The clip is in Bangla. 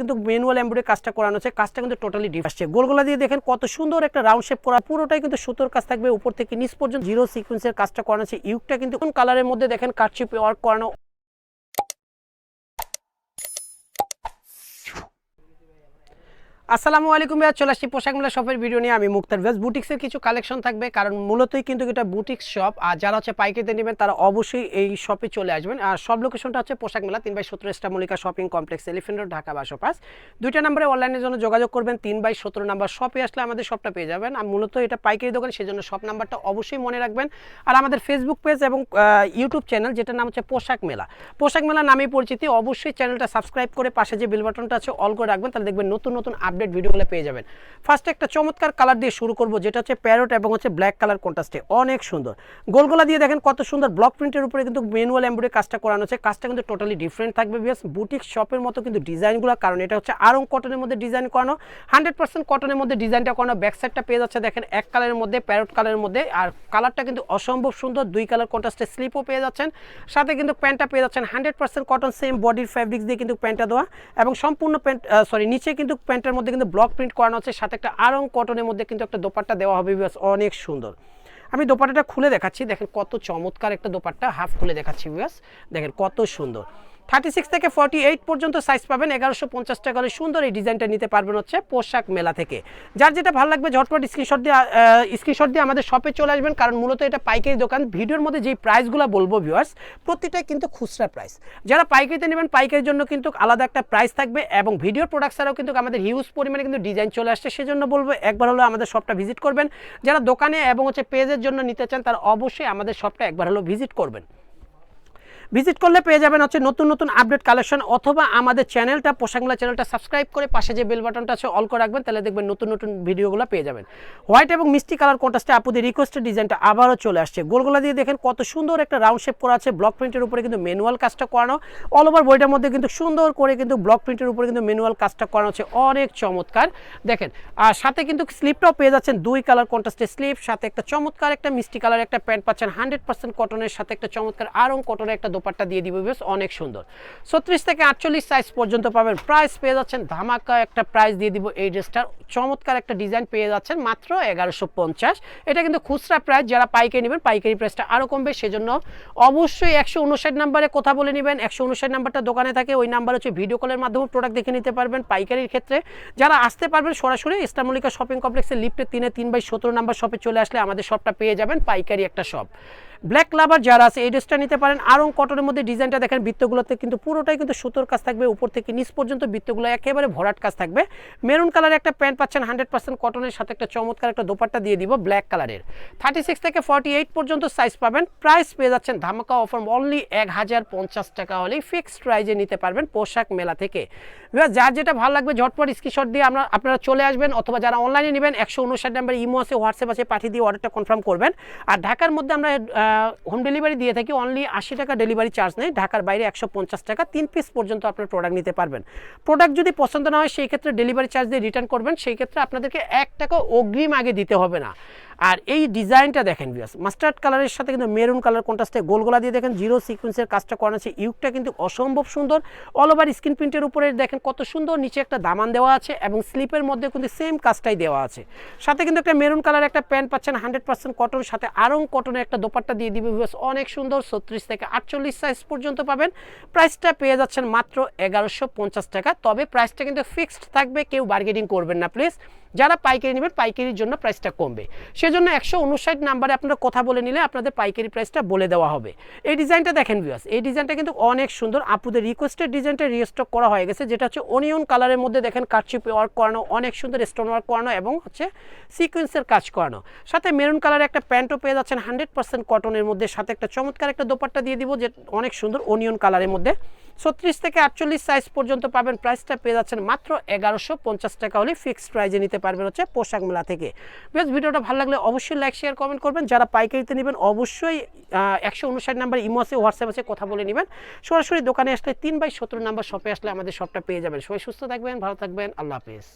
কিন্তু ম্যানুয়াল এমব্রয়ডারি কাজটা করানো আছে, কাজটা কিন্তু টোটালি ডিফারেন্ট আসছে। গোলগলা দিয়ে দেখেন কত সুন্দর একটা রাউন্ড শেপ করা, পুরোটাই কিন্তু সুতোর কাজ থাকবে, উপর থেকে নিচ পর্যন্ত জিরো সিকোয়েন্সের কাজটা করানো আছে। ইউকটা কিন্তু কোন কালারের মধ্যে দেখেন কাটচিপ ওয়ার্ক করানো। আসসালামু আলাইকুম ভাইয়া, চলে আসছি পোশাক মেলা শপের ভিডিও নিয়ে। আমি মুক্তার ভিউয়ার্স, বুটিক্সের কিছু কালেকশন থাকবে, কারণ মূলতই কিন্তু এটা বুটিক্স শপ। আর যারা হচ্ছে পাইকারিতে নেবেন তারা অবশ্যই এই শপে চলে আসবেন। আর সব লোকেশনটা হচ্ছে পোশাক মেলা 3/17 star Mallika shopping complex, elephant road, Dhaka 1205। দুইটা নম্বরে অনলাইনের জন্য যোগাযোগ করবেন। 3/17 নাম্বার শপে আসলে আমাদের শপটা পেয়ে যাবেন। আর মূলত এটা পাইকারি দোকান, সেজন্য শপ নাম্বারটা অবশ্যই মনে রাখবেন। আর আমাদের ফেসবুক পেজ এবং ইউটিউব চ্যানেল, যেটার নাম হচ্ছে পোশাক মেলা, পোশাক মেলা নামেই পরিচিতি, অবশ্যই চ্যানেলটা সাবস্ক্রাইব করে পাশে যে বেল বাটনটা আছে অল করে রাখবেন, তাহলে দেখবেন নতুন নতুন আপডেট ভিডিওগুলো পেয়ে যাবেন। ফার্স্টে একটা চমৎকার কালার দিয়ে শুরু করব, যেটা হচ্ছে প্যারট এবং হচ্ছে ব্ল্যাক কালার কন্ট্রাস্টে, অনেক সুন্দর। গোলগলা দিয়ে দেখেন কত সুন্দর ব্লক প্রিন্টের উপরে কিন্তু ম্যানুয়াল এমব্রয়ডারি কাজটা করানো আছে, কাজটা কিন্তু টোটালি ডিফারেন্ট থাকবে। বিকজ বুটিক শপের মতো কিন্তু ডিজাইনগুলো, কারণ এটা হচ্ছে আরং কটনের মধ্যে ডিজাইন করানো, 100% কটনের মধ্যে ডিজাইনটা করানো। ব্যাক সাইডটা পেয়ে যাচ্ছে দেখেন এক কালারের মধ্যে, প্যারট কালারের মধ্যে, আর কালারটা কিন্তু অসম্ভব সুন্দর। দুই কালার কন্ট্রাস্টে স্লিপও পেয়ে যাচ্ছেন, সাথে কিন্তু প্যান্টটা পেয়ে যাচ্ছেন 100% কটন, সেম বডির ফ্যাব্রিক্স দিয়ে কিন্তু প্যান্টটা দেওয়া, এবং সম্পূর্ণ প্যান্ট নিচে কিন্তু প্যান্টের মধ্যে কিন্তু ব্লক প্রিন্ট করানো আছে, সাথে একটা আরং কটনের মধ্যে কিন্তু একটা দোপাট্টা দেওয়া হবে। অনেক সুন্দর। আমি দোপাট্টাটা খুলে দেখাচ্ছি, দেখেন কত চমৎকার একটা দোপাট্টা, হাফ খুলে দেখাচ্ছি ভিউয়ার্স, দেখেন কত সুন্দর। 36 থেকে 48 পর্যন্ত সাইজ পাবেন। 1150 টাকা হলে সুন্দর এই ডিজাইনটা নিতে পারবেন হচ্ছে পোশাক মেলা থেকে। যার যেটা ভালো লাগবে ঝটপট স্ক্রিনশট দিয়ে আমাদের শপে চলে আসবেন, কারণ মূলত এটা পাইকারি দোকান। ভিডিওর মধ্যে যেই প্রাইসগুলো বলবো ভিউয়ার্স, প্রতিটাই কিন্তু খুচরা প্রাইস। যারা পাইকারিতে নেবেন পাইকারির জন্য কিন্তু আলাদা একটা প্রাইস থাকবে, এবং ভিডিওর প্রোডাক্ট ছাড়াও কিন্তু আমাদের হিউজ পরিমাণে কিন্তু ডিজাইন চলে আসছে। সেজন্য বলবো একবার হলো আমাদের শপটা ভিজিট করবেন। যারা দোকানে এবং হচ্ছে পেজের জন্য নিতে চান তারা অবশ্যই আমাদের শপটা একবার হলো ভিজিট করবেন। ভিজিট করলে পেয়ে যাবেন হচ্ছে নতুন নতুন আপডেট কালেকশন, অথবা আমাদের চ্যানেলটা পোশাক মেলা চ্যানেলটা সাবস্ক্রাইব করে পাশে যে বেল বাটনটা আছে অল করে রাখবেন, তাহলে দেখবেন নতুন নতুন ভিডিওগুলো পেয়ে যাবেন। হোয়াইট এবং মিষ্টি কালার কন্ট্রাস্টে আপুদের রিকোয়েস্টের ডিজাইনটা আবারও চলে আসছে। গোলগলা দিয়ে দেখেন কত সুন্দর একটা রাউন্ড শেপ করা আছে, ব্লক প্রিন্টের উপরে কিন্তু ম্যানুয়াল কাজটা করানো। অল ওভার বইটার মধ্যে কিন্তু সুন্দর করে কিন্তু ব্লক প্রিন্টের উপরে কিন্তু ম্যানুয়াল কাজটা করানো হচ্ছে, অনেক চমৎকার দেখেন। আর সাথে কিন্তু স্লিপটাও পেয়ে যাচ্ছেন দুই কালার কন্ট্রাস্টে স্লিপ, সাথে একটা চমৎকার একটা মিষ্টি কালার একটা প্যান্ট পাচ্ছেন 100% কটনের, সাথে একটা চমৎকার আরং কটনের একটা দোপাট্টা দিয়ে দিবে, অনেক সুন্দর। 36 থেকে 48 সাইজ পর্যন্ত পাবেন। প্রাইস পেয়ে যাচ্ছেন ধামাকা একটা প্রাইস দিয়ে দিব। এই ড্রেসটার চমৎকার একটা ডিজাইন পেয়ে যাচ্ছেন মাত্র 1150। এটা কিন্তু খুচরা প্রাইস, যারা পাইকারি নেবেন পাইকারি প্রাইসটা আরও কমবে, সেজন্য অবশ্যই 159 নাম্বারে কথা বলে নেবেন। 159 নাম্বারটা দোকানে থাকে, ওই নাম্বার হচ্ছে ভিডিও কলের মাধ্যমে প্রোডাক্ট দেখে নিতে পারবেন পাইকারির ক্ষেত্রে। যারা আসতে পারবেন সরাসরি স্টার মল্লিকা শপিং কমপ্লেক্সের লিফটে 3/17 নাম্বার শপে চলে আসলে আমাদের শপটা পেয়ে যাবেন, পাইকারি একটা শপ। ব্ল্যাক লাভার যারা আছে এই ড্রেসটা নিতে পারেন। আরং কটনের মধ্যে ডিজাইনটা দেখেন, বৃত্তগুলোতে কিন্তু পুরোটাই কিন্তু সুতোর কাজ থাকবে, উপর থেকে নিচ পর্যন্ত বৃত্তগুলো একেবারে ভরাট কাজ থাকবে। মেরুন কালারের একটা প্যান্ট পাচ্ছেন 100% কটনের, সাথে একটা চমৎকার একটা দোপাট্টা দিয়ে দিব ব্ল্যাক কালারের। 36 থেকে 48 পর্যন্ত সাইজ পাবেন। প্রাইস পেয়ে যাচ্ছেন ধামাকা অফার অনলি 1050 টাকা হলেই ফিক্সড প্রাইজে নিতে পারবেন পোশাক মেলা থেকে। যার যেটা ভালো লাগবে ঝটপট স্ক্রিনশট দিয়ে আপনারা চলে আসবেন, অথবা যারা অনলাইনে নেবেন 159 নাম্বারে ইমো আছে, হোয়াটসঅ্যাপ আছে, পাঠিয়ে দিয়ে অর্ডারটা কনফার্ম করবেন। আর ঢাকার মধ্যে আমরা হোম ডেলিভারি দিয়ে থাকি, অনলি 80 টাকা ডেলিভারি চার্জ নেই। ঢাকার বাইরে 150 টাকা, 3 পিস পর্যন্ত আপনার প্রোডাক্ট নিতে পারবেন। প্রোডাক্ট যদি পছন্দ না হয় সেই ক্ষেত্রে ডেলিভারি চার্জ দিয়ে রিটার্ন করবেন, সেই ক্ষেত্রে আপনাদেরকে 1 টাকা অগ্রিম আগে দিতে হবে না। আর এই ডিজাইনটা দেখেন ভিউয়ার্স, মাস্টার্ড কালারের সাথে কিন্তু মেরুন কালার কন্ট্রাস্টে গোলগলা দিয়ে দেখেন জিরো সিকোয়েন্সের কাজটা করানো আছে। ইউকটা কিন্তু অসম্ভব সুন্দর, অল ওভার স্ক্রিন প্রিন্টের উপরে দেখেন কত সুন্দর, নিচে একটা দামান দেওয়া আছে, এবং স্লিপের মধ্যে কিন্তু সেম কাজটাই দেওয়া আছে। সাথে কিন্তু একটা মেরুন কালার একটা প্যান্ট পাচ্ছেন 100% কটন, সাথে আরং কটনের একটা দোপাট্টা দিয়ে দিবে ভিউয়ার্স, অনেক সুন্দর। 36 থেকে 48 সাইজ পর্যন্ত পাবেন। প্রাইসটা পেয়ে যাচ্ছেন মাত্র 1150 টাকা। তবে প্রাইসটা কিন্তু ফিক্সড থাকবে, কেউ বার্গেনিং করবেন না প্লিজ। যারা পাইকারি নেবেন পাইকারির জন্য প্রাইসটা কমবে, সেজন্য 159 নাম্বারে আপনারা কথা বলে নিলে আপনাদের পাইকারি প্রাইসটা বলে দেওয়া হবে। এই ডিজাইনটা দেখেন ভিউয়ার্স, এই ডিজাইনটা কিন্তু অনেক সুন্দর। আপুদের রিকোয়েস্টেড ডিজাইনটা রিস্টক করা হয়ে গেছে, যেটা হচ্ছে অনিয়ন কালারের মধ্যে দেখেন কাটচিপ ওয়ার্ক করানো, অনেক সুন্দর স্টোন ওয়ার্ক করানো, এবং হচ্ছে সিকোয়েন্সের কাজ করানো। সাথে মেরুন কালারের একটা প্যান্টও পেয়ে যাচ্ছেন 100% কটনের মধ্যে, সাথে একটা চমৎকার একটা দোপাট্টা দিয়ে দিব, যে অনেক সুন্দর অনিয়ন কালারের মধ্যে। 36 থেকে 48 সাইজ পর্যন্ত পাবেন। প্রাইসটা পেয়ে যাচ্ছেন মাত্র 1150 টাকা হলে ফিক্সড প্রাইজে নিতে পারবেন হচ্ছে পোশাক মেলা থেকে। বেশ, ভিডিওটা ভালো লাগলে অবশ্যই লাইক শেয়ার কমেন্ট করবেন। যারা পাইকারিতে নেবেন অবশ্যই 159 নাম্বার ইমো আছে, হোয়াটসঅ্যাপ আছে, কথা বলে নেবেন। সরাসরি দোকানে আসলে 3/17 নাম্বার শপে আসলে আমাদের শপটা পেয়ে যাবেন। সবাই সুস্থ থাকবেন, ভালো থাকবেন, আল্লাহ হাফেজ।